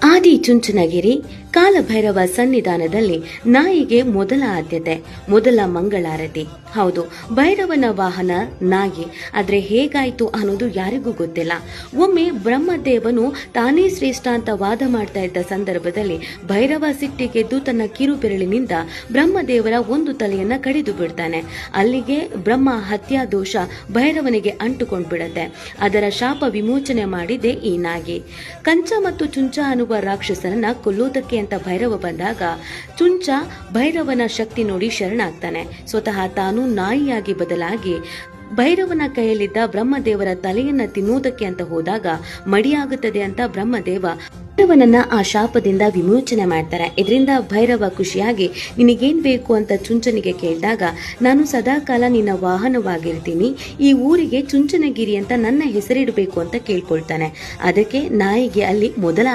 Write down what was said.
ಆದಿ ಚುಂಚನಗಿರಿ ಕಾಲಭೈರವ ಸನ್ನಿಧಾನದಲ್ಲಿ ನಾಯಿಗೆ ಮೊದಲ ಆದ್ಯತೆ, ಮೊದಲ ಮಂಗಳಾರತಿ. ಹೌದು, ಭೈರವನ ವಾಹನ ನಾಯಿ. ಆದ್ರೆ ಹೇಗಾಯ್ತು ಅನ್ನೋದು ಯಾರಿಗೂ ಗೊತ್ತಿಲ್ಲ. ಒಮ್ಮೆ ಬ್ರಹ್ಮದೇವನು ತಾನೇ ಶ್ರೇಷ್ಠ ಅಂತ ವಾದ ಮಾಡ್ತಾ ಇದ್ದ ಸಂದರ್ಭದಲ್ಲಿ ಭೈರವ ಸಿಟ್ಟಿಗೆದ್ದು ತನ್ನ ಕಿರುಬೆರಳಿನಿಂದ ಬ್ರಹ್ಮದೇವರ ಒಂದು ತಲೆಯನ್ನ ಕಡಿದು ಬಿಡ್ತಾನೆ. ಅಲ್ಲಿಗೆ ಬ್ರಹ್ಮ ಹತ್ಯಾ ದೋಷ ಭೈರವನಿಗೆ ಅಂಟುಕೊಂಡ್ ಬಿಡತ್ತೆ. ಅದರ ಶಾಪ ವಿಮೋಚನೆ ಮಾಡಿದೆ ಈ ನಾಗಿ. ಕಂಚ ಮತ್ತು ಚುಂಚ ಅನ್ನುವ ರಾಕ್ಷಸನನ್ನ ಕೊಲ್ಲೋದಕ್ಕೆ ಅಂತ ಭೈರವ ಬಂದಾಗ ಚುಂಚ ಭೈರವನ ಶಕ್ತಿ ನೋಡಿ ಶರಣಾಗ್ತಾನೆ. ಸ್ವತಃ ತಾನು ನಾಯಿಯಾಗಿ ಬದಲಾಗಿ ಭೈರವನ ಕೈಯಲ್ಲಿದ್ದ ಬ್ರಹ್ಮದೇವರ ತಲೆಯನ್ನ ತಿನ್ನುವುದಕ್ಕೆ ಅಂತ ಹೋದಾಗ ಮಡಿಯಾಗುತ್ತದೆ ಅಂತ ಬ್ರಹ್ಮದೇವ ಭೈರವನನ್ನ ಆ ಶಾಪದಿಂದ ವಿಮೋಚನೆ ಮಾಡ್ತಾರೆ. ಇದರಿಂದ ಭೈರವ ಖುಷಿಯಾಗಿ ನಿನಗೇನ್ ಬೇಕು ಅಂತ ಚುಂಚನಿಗೆ ಕೇಳಿದಾಗ, ನಾನು ಸದಾಕಾಲ ನಿನ್ನ ವಾಹನವಾಗಿರ್ತೀನಿ, ಈ ಊರಿಗೆ ಚುಂಚನಗಿರಿ ಅಂತ ನನ್ನ ಹೆಸರಿಡಬೇಕು ಅಂತ ಕೇಳ್ಕೊಳ್ತಾನೆ. ಅದಕ್ಕೆ ನಾಯಿಗೆ ಅಲ್ಲಿ ಮೊದಲ